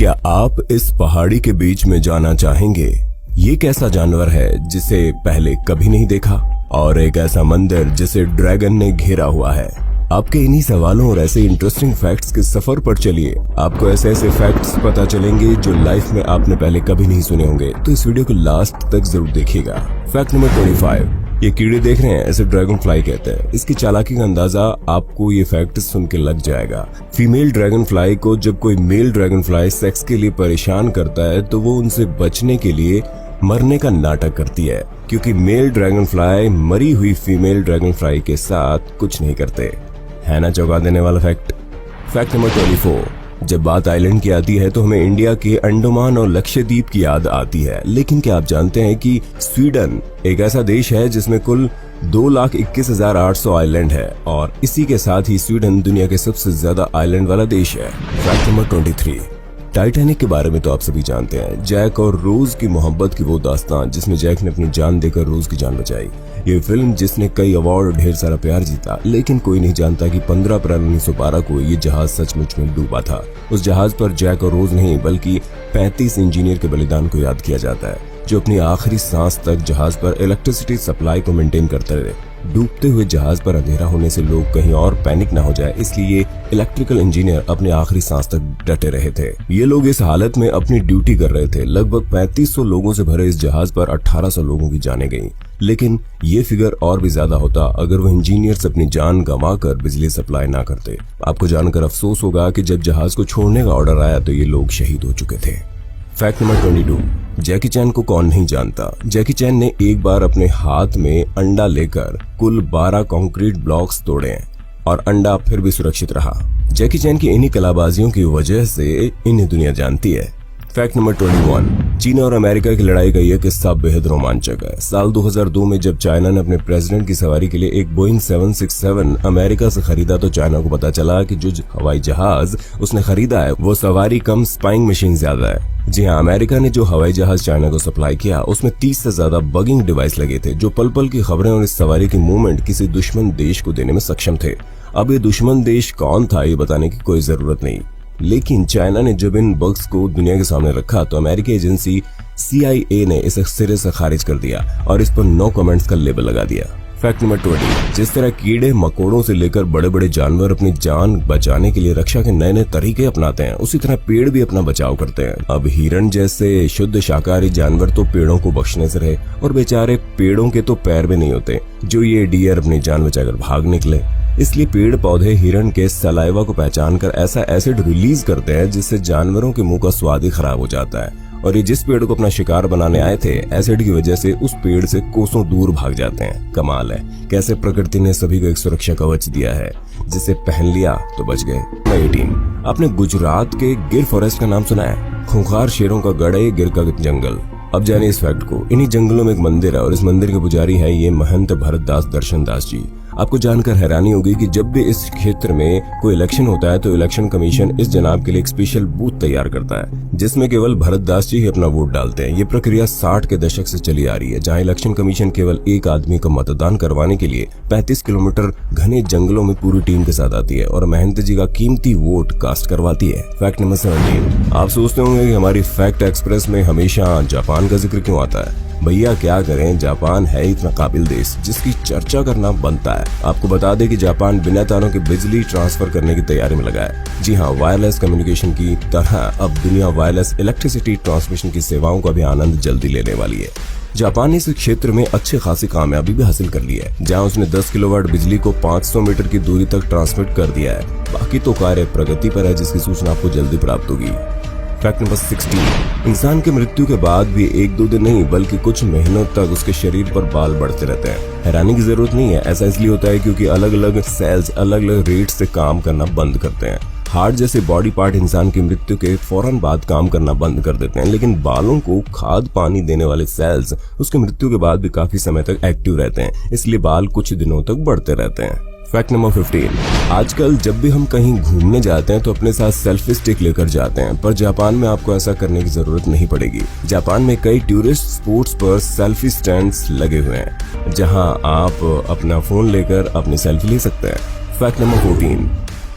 क्या आप इस पहाड़ी के बीच में जाना चाहेंगे? ये कैसा जानवर है जिसे पहले कभी नहीं देखा, और एक ऐसा मंदिर जिसे ड्रैगन ने घेरा हुआ है? आपके इन्हीं सवालों और ऐसे इंटरेस्टिंग फैक्ट्स के सफर पर चलिए। आपको ऐसे ऐसे फैक्ट्स पता चलेंगे जो लाइफ में आपने पहले कभी नहीं सुने होंगे, तो इस वीडियो को लास्ट तक जरूर देखिएगा। फैक्ट नंबर 25, ये कीड़े देख रहे हैं, इसे ड्रैगन फ्लाई कहते हैं। इसकी चालाकी का अंदाजा आपको ये फैक्ट सुन के लग जाएगा। फीमेल ड्रैगन फ्लाई को जब कोई मेल ड्रैगन फ्लाई सेक्स के लिए परेशान करता है तो वो उनसे बचने के लिए मरने का नाटक करती है, क्योंकि मेल ड्रैगन फ्लाई मरी हुई फीमेल ड्रैगन फ्लाई के साथ कुछ नहीं करते। है ना चौंका देने वाला फैक्ट। फैक्ट नंबर 24, जब बात आइलैंड की आती है तो हमें इंडिया के अंडमान और लक्षद्वीप की याद आती है, लेकिन क्या आप जानते हैं कि स्वीडन एक ऐसा देश है जिसमें कुल 2,21,800 आइलैंड है, और इसी के साथ ही स्वीडन दुनिया के सबसे ज्यादा आइलैंड वाला देश है। फैक्ट नंबर 23, टाइटैनिक के बारे में तो आप सभी जानते हैं। जैक और रोज की मोहब्बत की वो दास्तान जिसमें जैक ने अपनी जान देकर रोज की जान बचाई। ये फिल्म जिसने कई अवार्ड और ढेर सारा प्यार जीता, लेकिन कोई नहीं जानता कि 15 अप्रैल 1912 को ये जहाज सचमुच में डूबा था। उस जहाज पर जैक और रोज नहीं बल्कि 35 इंजीनियर के बलिदान को याद किया जाता है, जो अपनी आखिरी सांस तक जहाज पर इलेक्ट्रिसिटी सप्लाई को मेंटेन करते रहे। डूबते हुए जहाज पर अंधेरा होने से लोग कहीं और पैनिक ना हो जाए, इसलिए इलेक्ट्रिकल इंजीनियर अपने आखिरी सांस तक डटे रहे थे। ये लोग इस हालत में अपनी ड्यूटी कर रहे थे। लगभग 3500 लोगों से भरे इस जहाज पर 1800 लोगों की जानें गईं। लेकिन ये फिगर और भी ज्यादा होता अगर वो इंजीनियर्स अपनी जान गंवाकर बिजली सप्लाई ना करते। आपको जानकर अफसोस होगा कि जब जहाज को छोड़ने का ऑर्डर आया तो ये लोग शहीद हो चुके थे। फैक्ट नंबर 22, जैकी चैन को कौन नहीं जानता। जैकी चैन ने एक बार अपने हाथ में अंडा लेकर कुल 12 कंक्रीट ब्लॉक्स तोड़े और अंडा फिर भी सुरक्षित रहा। जैकी चैन की इन्हीं कलाबाजियों की वजह से इन्हें दुनिया जानती है। फैक्ट नंबर 21, चीन और अमेरिका की लड़ाई का यह किस्सा बेहद रोमांचक है। साल 2002 में जब चाइना ने अपने प्रेसिडेंट की सवारी के लिए एक बोइंग 767 अमेरिका से खरीदा तो चाइना को पता चला कि जो हवाई जहाज उसने खरीदा है वो सवारी कम स्पाइंग मशीन ज्यादा है। जी हाँ, अमेरिका ने जो हवाई जहाज चाइना को सप्लाई किया उसमें 30 से ज्यादा बगिंग डिवाइस लगे थे, जो पल पल की खबरें और इस सवारी की मूवमेंट किसी दुश्मन देश को देने में सक्षम थे। अब ये दुश्मन देश कौन था ये बताने की कोई जरूरत नहीं, लेकिन चाइना ने जब इन बग्स को दुनिया के सामने रखा तो अमेरिकी एजेंसी CIA ने इसे सिरे से खारिज कर दिया और इस पर नो कमेंट्स का लेबल लगा दिया। फैक्ट नंबर 20, जिस तरह कीड़े मकोड़ों से लेकर बड़े बड़े जानवर अपनी जान बचाने के लिए रक्षा के नए नए तरीके अपनाते हैं, उसी तरह पेड़ भी अपना बचाव करते हैं। अब हिरण जैसे शुद्ध शाकाहारी जानवर तो पेड़ों को बख्शने से रहे, और बेचारे पेड़ों के तो पैर भी नहीं होते जो ये डियर अपनी जान बचाकर भाग निकले। इसलिए पेड़ पौधे हिरण के सलाइवा को पहचान कर ऐसा एसिड रिलीज करते हैं जिससे जानवरों के मुंह का स्वाद ही खराब हो जाता है, और ये जिस पेड़ को अपना शिकार बनाने आए थे एसिड की वजह से उस पेड़ से कोसों दूर भाग जाते हैं। कमाल है कैसे प्रकृति ने सभी को एक सुरक्षा कवच दिया है, जिसे पहन लिया तो बच गए। 18, आपने गुजरात के गिर फॉरेस्ट का नाम सुना है? खूंखार शेरों का गढ़ है गिर का जंगल। अब जानिए इस फैक्ट को। इन्हीं जंगलों में एक मंदिर है और इस मंदिर के पुजारी है ये महंत भरत दास दर्शन दास जी। आपको जानकर हैरानी होगी कि जब भी इस क्षेत्र में कोई इलेक्शन होता है तो इलेक्शन कमीशन इस जनाब के लिए एक स्पेशल बूथ तैयार करता है, जिसमें केवल भरत दास जी ही अपना वोट डालते हैं। ये प्रक्रिया 60 के दशक से चली आ रही है, जहां इलेक्शन कमीशन केवल एक आदमी का मतदान करवाने के लिए 35 किलोमीटर घने जंगलों में पूरी टीम के साथ आती है और महंत जी का कीमती वोट कास्ट करवाती है। फैक्ट नंबर 17, आप सोचते होंगे कि हमारी फैक्ट एक्सप्रेस में हमेशा जापान का जिक्र क्यों आता है? भैया क्या करें, जापान है इतना काबिल देश जिसकी चर्चा करना बनता है। आपको बता दें कि जापान बिना तारों के बिजली ट्रांसफर करने की तैयारी में लगा है। जी हाँ, वायरलेस कम्युनिकेशन की तरह अब दुनिया वायरलेस इलेक्ट्रिसिटी ट्रांसमिशन की सेवाओं का भी आनंद जल्दी लेने वाली है। जापान ने इस क्षेत्र में अच्छी खासी कामयाबी भी हासिल कर ली है, जहां उसने 10 किलोवाट बिजली को 500 मीटर की दूरी तक ट्रांसमिट कर दिया है। बाकी तो कार्य प्रगति पर है, जिसकी सूचना आपको जल्दी प्राप्त होगी। फैक्ट नंबर 16, इंसान की मृत्यु के बाद भी 1-2 दिन नहीं बल्कि कुछ महीनों तक उसके शरीर पर बाल बढ़ते रहते हैं। हैरानी की जरूरत नहीं है, ऐसा इसलिए होता है क्योंकि अलग अलग सेल्स अलग अलग रेट से काम करना बंद करते हैं। हार्ट जैसे बॉडी पार्ट इंसान की मृत्यु के फौरन बाद काम करना बंद कर देते हैं, लेकिन बालों को खाद पानी देने वाले सेल्स उसकी मृत्यु के बाद भी काफी समय तक एक्टिव रहते हैं, इसलिए बाल कुछ दिनों तक बढ़ते रहते हैं। फैक्ट नंबर 15, आजकल जब भी हम कहीं घूमने जाते हैं तो अपने साथ सेल्फी स्टिक लेकर जाते हैं, पर जापान में आपको ऐसा करने की जरूरत नहीं पड़ेगी। जापान में कई टूरिस्ट स्पॉट्स पर सेल्फी स्टैंड्स लगे हुए हैं, जहां आप अपना फोन लेकर अपनी सेल्फी ले सकते हैं। फैक्ट नंबर 14,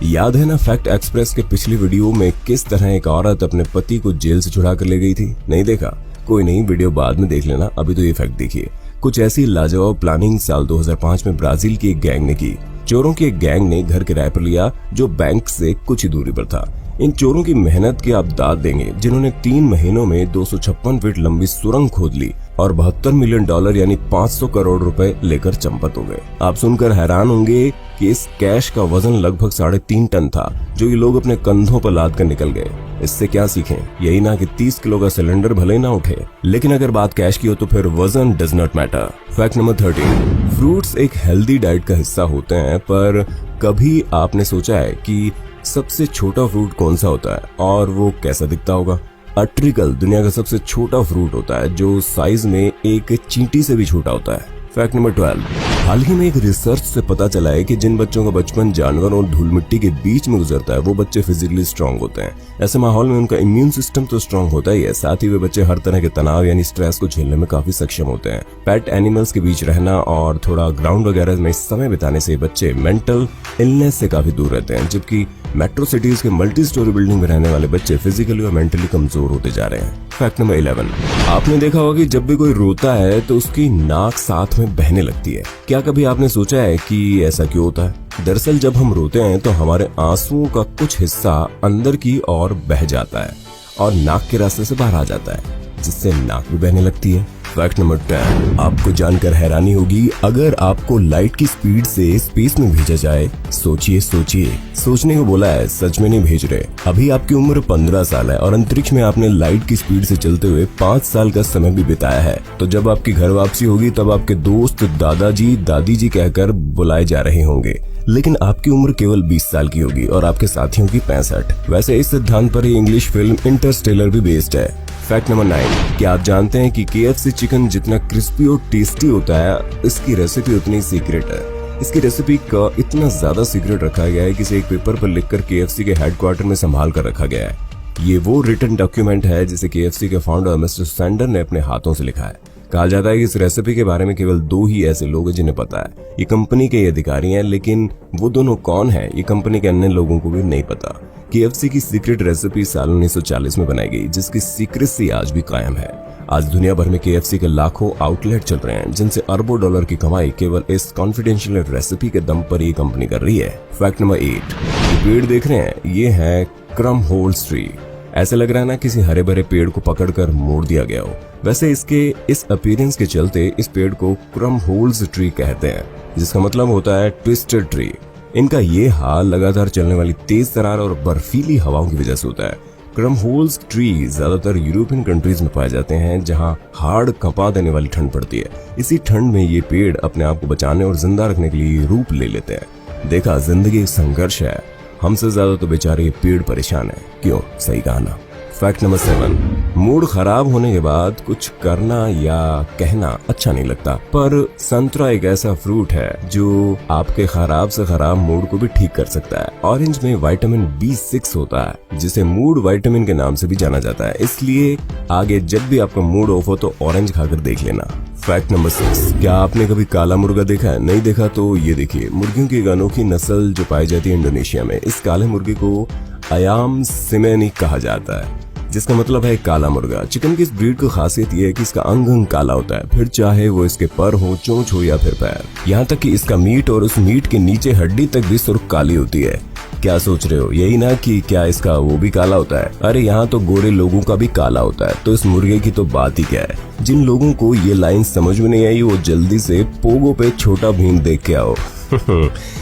याद है ना फैक्ट एक्सप्रेस के पिछली वीडियो में किस तरह एक औरत अपने पति को जेल से छुड़ा कर ले गई थी? नहीं देखा? कोई नहीं, वीडियो बाद में देख लेना, अभी तो ये फैक्ट देखिए। कुछ ऐसी लाजवाब प्लानिंग साल 2005 में ब्राजील की एक गैंग ने की। चोरों की एक गैंग ने घर किराए पर लिया जो बैंक से कुछ ही दूरी पर था। इन चोरों की मेहनत की आप दाद देंगे, जिन्होंने 3 महीनों में 256 फीट लंबी सुरंग खोद ली और $72 मिलियन यानी 500 करोड़ रुपए लेकर चंपत हो गए। आप सुनकर हैरान होंगे कि इस कैश का वजन लगभग 3.5 टन था, जो ये लोग अपने कंधों पर लाद कर निकल गए। इससे क्या सीखें? यही ना कि 30 किलो का सिलेंडर भले ना उठे, लेकिन अगर बात कैश की हो तो फिर वजन does not matter. Fact number 13, fruits एक हेल्दी डाइट का हिस्सा होते हैं, पर कभी आपने सोचा है कि सबसे छोटा फ्रूट कौन सा होता है और वो कैसा दिखता होगा? अट्रिकल दुनिया का सबसे छोटा फ्रूट होता है, जो साइज में एक चींटी से भी छोटा होता है। फैक्ट नंबर 12, हाल ही में एक रिसर्च से पता चला है कि जिन बच्चों का बचपन जानवर और धूल मिट्टी के बीच में गुजरता है वो बच्चे फिजिकली स्ट्रांग होते हैं। ऐसे माहौल में उनका इम्यून सिस्टम तो स्ट्रांग होता ही है, साथ ही वे बच्चे हर तरह के तनाव यानी स्ट्रेस को झेलने में काफी सक्षम होते हैं। पेट एनिमल्स के बीच रहना और थोड़ा ग्राउंड वगैरह में समय बिताने से बच्चे मेंटल इलनेस से काफी दूर रहते हैं, जबकि मेट्रो सिटीज के मल्टी स्टोरी बिल्डिंग में रहने वाले बच्चे फिजिकली और मेंटली कमजोर होते जा रहे हैं। फैक्ट नंबर 11, आपने देखा होगा कि जब भी कोई रोता है तो उसकी नाक साथ में बहने लगती है। क्या कभी आपने सोचा है कि ऐसा क्यों होता है? दरअसल जब हम रोते हैं तो हमारे आंसुओं का कुछ हिस्सा अंदर की ओर बह जाता है और नाक के रास्ते से बाहर आ जाता है, जिससे नाक भी बहने लगती है। फैक्ट नंबर 10, आपको जानकर हैरानी होगी अगर आपको लाइट की स्पीड से स्पेस में भेजा जाए। सोचिए, सोचने को बोला है, सच में नहीं भेज रहे। अभी आपकी उम्र 15 साल है और अंतरिक्ष में आपने लाइट की स्पीड से चलते हुए 5 साल का समय भी बिताया है। तो जब आपकी घर वापसी होगी तब आपके दोस्त दादाजी दादी जी कहकर बुलाए जा रहे होंगे, लेकिन आपकी उम्र केवल 20 साल की होगी और आपके साथियों की 65। वैसे इस सिद्धांत पर ही इंग्लिश फिल्म इंटरस्टेलर भी बेस्ड है। फैक्ट नंबर 9, क्या आप जानते हैं कि KFC चिकन जितना क्रिस्पी और टेस्टी होता है, इसकी रेसिपी उतनी सीक्रेट है। इसकी रेसिपी का इतना ज्यादा सीक्रेट रखा गया है कि इसे एक पेपर पर लिखकर KFC के हेडक्वार्टर में संभाल कर रखा गया है। ये वो रिटन डॉक्यूमेंट है जिसे KFC के फाउंडर मिस्टर सैंडर ने अपने हाथों से लिखा है। कहा जाता है कि इस रेसिपी के बारे में केवल 2 ही ऐसे लोग हैं जिन्हें पता है। ये कंपनी के अधिकारी हैं, लेकिन वो दोनों कौन है ये कंपनी के अन्य लोगों को भी नहीं पता। KFC की सीक्रेट रेसिपी साल 1940 में बनाई गई, जिसकी सीक्रेसी आज भी कायम है। आज दुनिया भर में KFC के लाखों आउटलेट चल रहे हैं, जिनसे अरबों डॉलर की कमाई केवल इस कॉन्फिडेंशियल रेसिपी के दम पर ये कंपनी कर रही है। फैक्ट नंबर 8, ये पेड़ देख रहे हैं, ये है क्रमहोल्स ट्री। ऐसे लग रहा है ना किसी हरे भरे पेड़ को पकड़कर मोड़ दिया गया हो। वैसे इसके इस अपीयरेंस के चलते इस पेड़ को क्रमहोल्स ट्री कहते हैं, जिसका मतलब होता है ट्विस्टेड ट्री। इनका ये हाल लगातार चलने वाली तेज तरार और बर्फीली हवाओं की वजह से होता है। क्रमहोल्स ट्री ज्यादातर यूरोपियन कंट्रीज में पाए जाते हैं, जहां हाड़ कंपा देने वाली ठंड पड़ती है। इसी ठंड में ये पेड़ अपने आप को बचाने और जिंदा रखने के लिए रूप ले लेते हैं। देखा, जिंदगी संघर्ष है, हमसे ज्यादा तो बेचारे ये पेड़ परेशान है। क्यों? सही कहा ना। फैक्ट नंबर 7, मूड खराब होने के बाद कुछ करना या कहना अच्छा नहीं लगता, पर संतरा एक ऐसा फ्रूट है जो आपके खराब से खराब मूड को भी ठीक कर सकता है। ऑरेंज में विटामिन B6 होता है, जिसे मूड विटामिन के नाम से भी जाना जाता है। इसलिए आगे जब भी आपका मूड ऑफ हो तो ऑरेंज खाकर देख लेना। फैक्ट नंबर 6, क्या आपने कभी काला मुर्गा देखा है? नहीं देखा तो ये देखिए, मुर्गियों की एक अनोखी नस्ल जो पाई जाती है इंडोनेशिया में। इस काले मुर्गे को अयाम सिमेनी कहा जाता है, जिसका मतलब है काला मुर्गा। चिकन की इस ब्रीड की खासियत यह है कि इसका अंग अंग काला होता है, फिर चाहे वो इसके पर हो, चोंच हो या फिर पैर। यहाँ तक कि इसका मीट और उस मीट के नीचे हड्डी तक भी सुर्ख काली होती है। क्या सोच रहे हो? यही ना कि क्या इसका वो भी काला होता है? अरे यहाँ तो गोरे लोगों का भी काला होता है, तो इस मुर्गे की तो बात ही क्या है। जिन लोगों को ये लाइन समझ में नहीं आई वो जल्दी से पोगो पे छोटा भीम देख के आओ।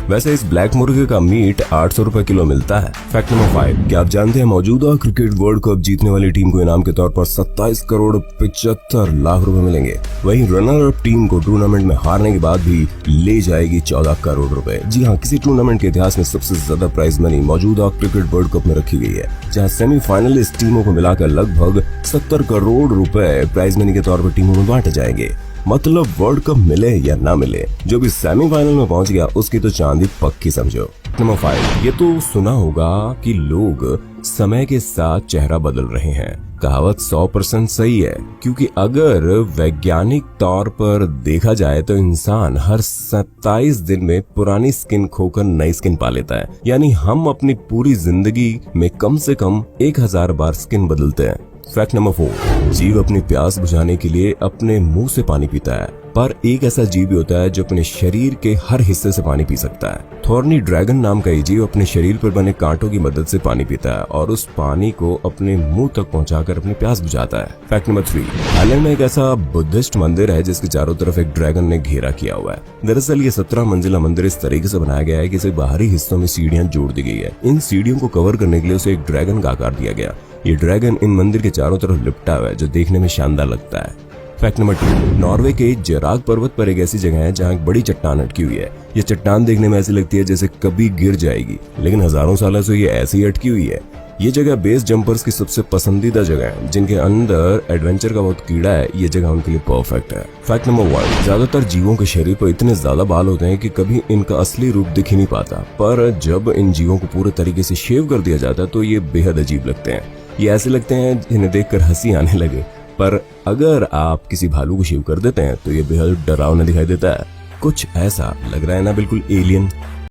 वैसे इस ब्लैक मुर्गे का मीट 800 रुपए किलो मिलता है। फैक्ट नंबर 5, क्या आप जानते हैं मौजूदा क्रिकेट वर्ल्ड कप जीतने वाली टीम को इनाम के तौर पर 27 करोड़ 75 लाख रुपए मिलेंगे। वहीं रनर अप टीम को टूर्नामेंट में हारने के बाद भी ले जाएगी 14 करोड़ रुपए। जी हाँ, किसी टूर्नामेंट के इतिहास में सबसे ज्यादा प्राइज मनी मौजूदा क्रिकेट वर्ल्ड कप में रखी गई है, जहाँ सेमीफाइनलिस्ट टीमों को मिलाकर लगभग 70 करोड़ रुपए प्राइज मनी के तौर पर टीमों में बांटे जाएंगे। मतलब वर्ल्ड कप मिले या ना मिले, जो भी सेमीफाइनल में पहुंच गया उसकी तो चांदी पक्की समझो। नंबर 5, ये तो सुना होगा कि लोग समय के साथ चेहरा बदल रहे हैं। कहावत 100% सही है, क्योंकि अगर वैज्ञानिक तौर पर देखा जाए तो इंसान हर 27 दिन में पुरानी स्किन खोकर नई स्किन पा लेता है। यानी हम अपनी पूरी जिंदगी में कम से कम 1000 बार स्किन बदलते हैं। फैक्ट नंबर 4, जीव अपनी प्यास बुझाने के लिए अपने मुंह से पानी पीता है, पर एक ऐसा जीव भी होता है जो अपने शरीर के हर हिस्से से पानी पी सकता है। थॉर्नी ड्रैगन नाम का ये जीव अपने शरीर पर बने कांटों की मदद से पानी पीता है और उस पानी को अपने मुंह तक पहुंचाकर अपनी प्यास बुझाता है। फैक्ट नंबर 3, थाईलैंड में एक ऐसा बुद्धिस्ट मंदिर है जिसके चारों तरफ एक ड्रैगन ने घेरा किया हुआ है। दरअसल ये 17 मंजिला मंदिर इस तरीके से बनाया गया है कि इसे बाहरी हिस्सों में सीढ़ियां जोड़ दी गई है। इन सीढ़ियों को कवर करने के लिए उसे एक ड्रैगन का आकार दिया गया। ये ड्रैगन इन मंदिर के चारों तरफ लिपटा हुआ है, जो देखने में शानदार लगता है। फैक्ट नंबर 2, नॉर्वे के जराग पर्वत पर एक ऐसी जगह है जहाँ एक बड़ी चट्टान अटकी हुई है। ये चट्टान देखने में ऐसी लगती है जैसे कभी गिर जाएगी, लेकिन हजारों सालों से ये ऐसी अटकी हुई है। ये जगह बेस जंपर्स की सबसे पसंदीदा जगह है, जिनके अंदर एडवेंचर का बहुत कीड़ा है। ये जगह उनके लिए परफेक्ट है। फैक्ट नंबर 1, ज्यादातर जीवों के शरीर पर इतने ज्यादा बाल होते हैं कि कभी इनका असली रूप दिख ही नहीं पाता, पर जब इन जीवों को पूरे तरीके से शेव कर दिया जाता है तो ये बेहद अजीब लगते हैं। ये ऐसे लगते हैं जिन्हें देखकर हंसी आने लगे, पर अगर आप किसी भालू को शेव कर देते हैं तो ये बेहद डरावना दिखाई देता है। कुछ ऐसा लग रहा है ना, बिल्कुल एलियन।